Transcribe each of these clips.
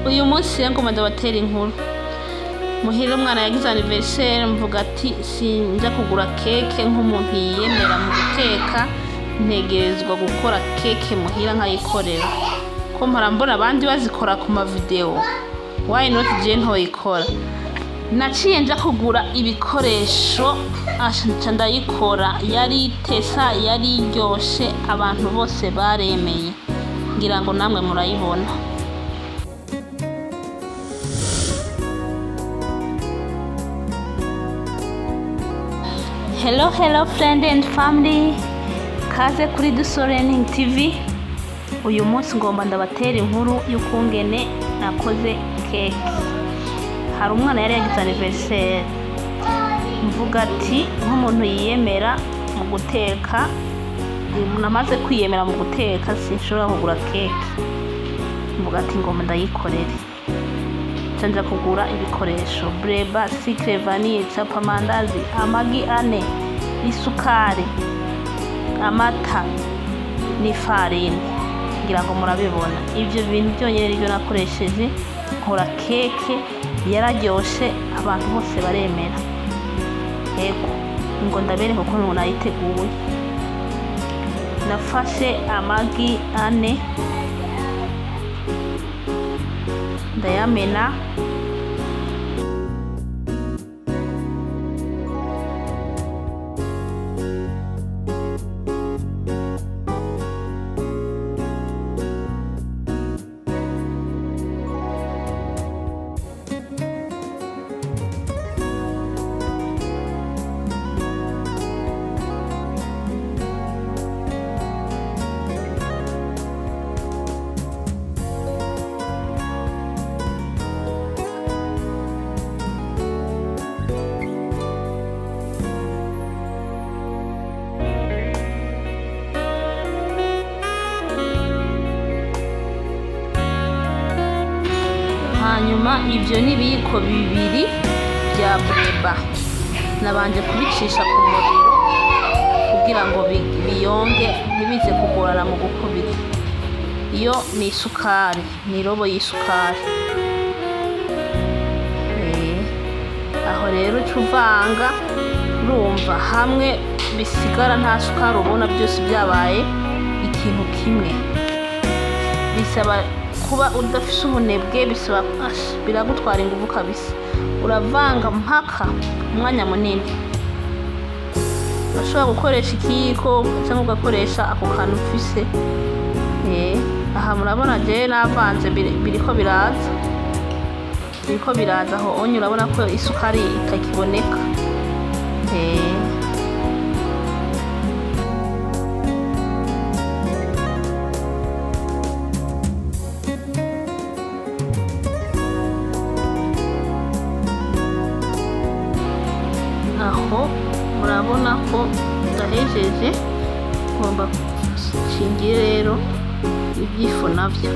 Uyu munsi rero ngoma ndabatera inkuru. Muhira umwana yagize anniversaire, mvuga ati sinja kugura keke nk'umuntu yiyemera mu guteka, ntegerezwa gukora keke muhira nkayikorera. Ko mpora mbona abandi bazikora ku ma video, why not je ntoyikora? Naciye nja kugura ibikoresho nca ndayikora, yari itesa, yari iryoshe, abantu bose baremeye, ngira ngo namwe murayibona. Hello friend and family, kaze kuri Duso Learning TV. Uyu munsi ngomba ndabatera inkuru y'ukungene nakoze keke. Hari umwana yari yagize anniversaire, mvuga ati nk'umuntu yiyemera mu guteka, namaze kwiyemera mu guteka sinshobora kugura keke, mvuga ati ngomba ndayikorere. Nja kugura ibikoresho: breba, sucre, vanille, capa mandazi, amagi 4, isukari, amata n'ifarini. Ngira ngo murabibona, ivyo bintu byonyene nivyo nakoresheje nkora keke, yararyoshe, abantu bose baremera. Ego ngo ndabereka ukuntu nayiteguye. Nafashe amagi 4 ndayamena, hanyuma ivyo n'ibiyiko 2 bya breba nabanje kubicisha ku muriro kugira ngo biyonge ntibize kugorana mu gukubita. Iyo ni isukari, ni robo y'isukari. Aho rero cuvanga, urumva hamwe bisigara nta sukari ubona, byose byabaye ikintu kimwe. Bisaba kuba udafise ubunebwe, bisaba biragutwara ingufu kabisa. Uravanga mpaka umwanya munini. Urashobora gukoresha ikiyiko cyangwa ugakoresha ako kantu ufise. Aha murabona je navanze biriko biraza aho onye, urabona ko isukari itakiboneka. Aho murabona ko ndahejeje, ngomba shingira rero ibyifu navyo.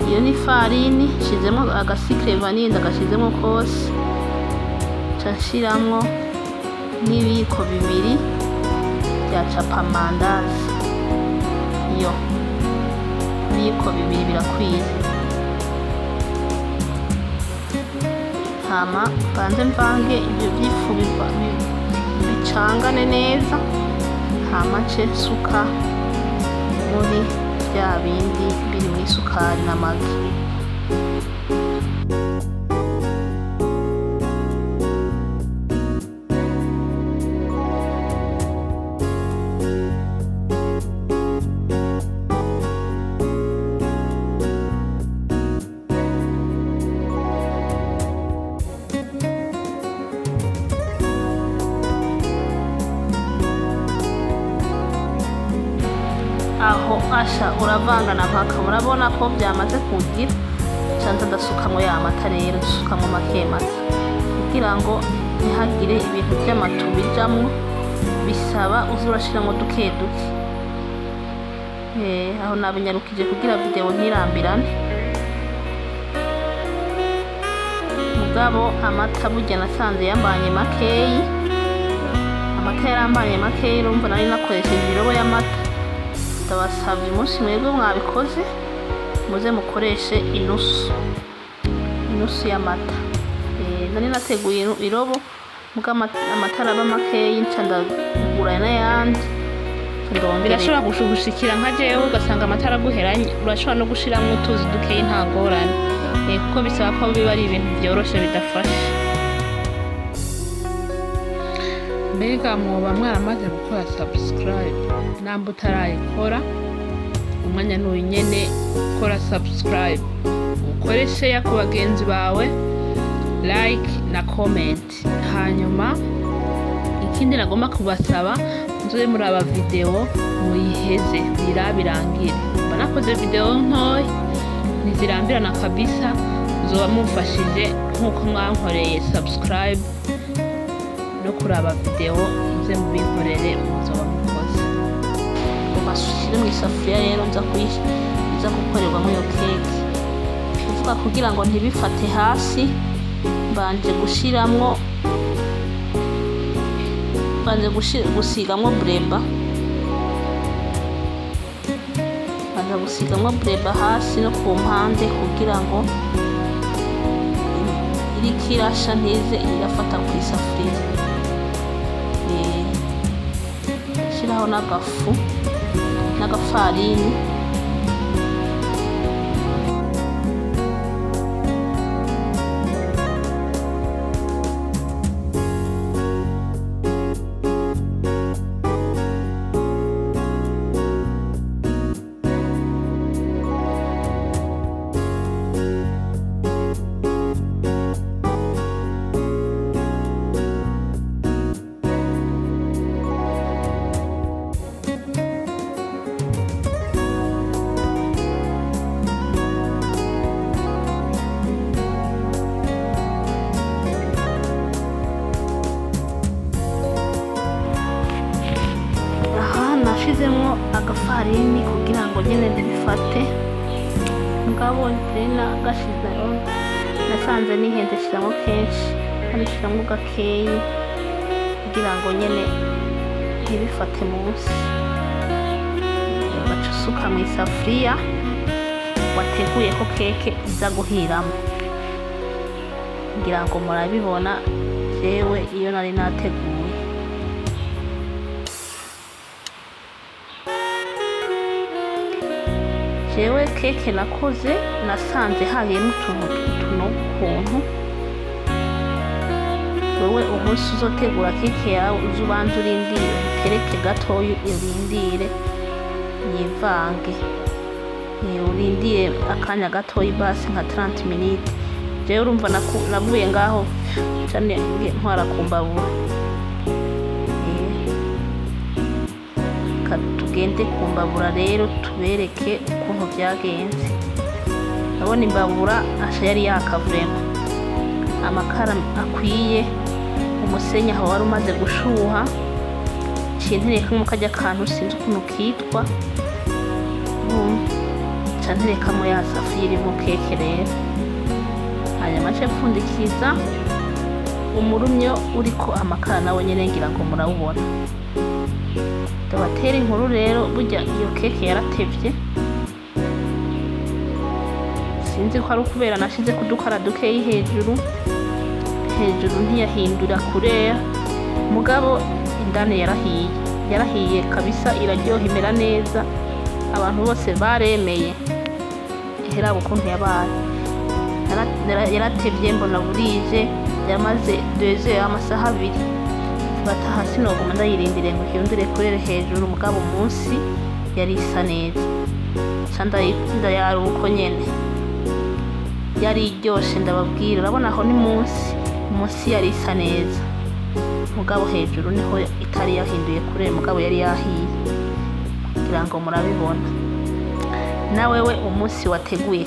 Iyo ni farini, shizemo agasucre vanille, ndagashizemo kose, nshiramo n'ibiyiko 2 bya capa mandazi. Iyo ibiyiko 2 birakwiye. Hama banze mvange ibyo byifu bicangane neza, hama nce suka muri bya bindi biri mu isukari n'amagi. Aho asha uravanga na mpaka, murabona ko byamaze kugira. Canza ndasukamo ya mata rero, dusukamo make kugira ngo ntihagire ibintu by'amatu bijamwo, bisaba uzurashiramo duke. Aho nabinyarukije kugira video ntirambirane. Mugabo amata burya nasanze yambanye makeyi, amata yarambanye makeyi, urumva nari nakoresheje irobo y'amata. Ndabasabye umunsi mwebwe mwabikoze muze mukoreshe inusu y'amata. Nari nateguye irobo muga amata araba makeyi nca ndagura n'ayandi birashobora gushigikira nka jewe ugasanga amata araguheranye, urashobora no gushiramwo utuzi dukeyi nta ngorane kuko bisaba ko biba ari ibintu vyoroshe bidafashe. Mbega mwoba mwaramaze gukora subscribe? Namba utarayikora umwanya n'uyu nyene, kora subscribe, ukore share ku bagenzi bawe, like na comment. Hanyuma ikindi nagomba kubasaba, muzobe muraba video muyiheze birangire. Nakoze video ntoyi ntizirambirana kabisa, muzoba mumfashije nkuko mwankoreye subscribe no kuraba video muze mubinkorere, muzoba mukoze. Ubashire mu isafuriya rero nza gukorerwamo iyo keke. Kuvuga kugira ngo ntibifate hasi, banje gusigamwo breba hasi no ku mpande kugira ngo iriko irasha ntize irafata ku isafuriya. Shiraho n'agafarini nashizemwo agafarini kugira ngo nyene ndibifate. Mugabo gashizeho nasanze nihende shiramo kenshi, kandi shiramo gakeyi kugira ngo nyene ntibifate munsi. Ugaca usuka mu isafuriya wateguye ko keke iza guhiramo. Ngira ngo murabibona jewe iyo nari nateguye. Jewe keke nakoze nasanze hagiyemo utuntu. Wewe umunsi uzotegura keke yawe uzubanza urindire utereke gatoya, urindire yivange, urindire akanya gatoya basi nka 30 minutes. Jewe urumva navuye ngaho cyane ntwara kumbabura. Tugende kumbabura rero tubereke ukuntu byagenze. Abona imbabura asha yari yakavurema, amakara akwiye, umusenyi aho wari umaze gushuha, cinterekamo kajya kantu sinzi ukuntu kitwa, canterekamo ya safuriya irimo keke rero. Hanyuma nce mfundikiza umurumyo uriko amakara nawe nyene ngira ngo murawubona. Ndabatera inkuru rero, burya iyo keke yaratevye, sinzi ko ari ukubera nashize kudukara dukeyi hejuru ntiyahindura kureya, mugabo indani yarahiye kabisa, iraryoha imera neza, abantu bose baremeye. Ihera ukuntu yabaye yaratevye, mbona burije yamaze 2 heures amasaha 2. Bataha sinoguma ndayirindire ngo hiyondere kurere hejuru, mugabo munsi yari isa neza. Ndayari uko nyene yari iryoshe, ndababwira. Urabona aho ni munsi yari isa neza, mugabo hejuru niho itari yahinduye kurere, mugabo yari yahiye, kugira ngo murabibona. Nawewe umunsi wateguye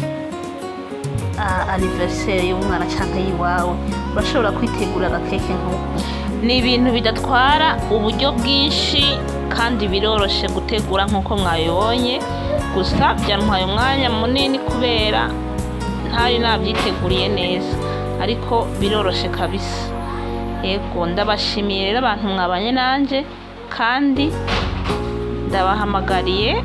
anniversaire y'umwana cyangwa yiwawe, urashobora kwitegura agakeke nk'uko. Ni ibintu bidatwara uburyo bwinshi kandi biroroshe gutegura nk'uko mwabibonye. Gusa byantwaye umwanya munini kubera ntari nabyiteguriye neza, ariko biroroshe kabisa. Yego, ndabashimiye rero abantu mwabanye nanje, kandi ndabahamagariye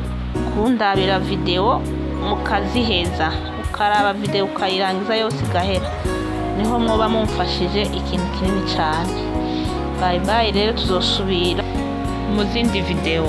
kundabira video mukaziheza ukaraba video ukayirangiza yose igahera, niho mwoba mumfashije ikintu kinini cyane. Bye bye rero, tuzosubira mu zindi video.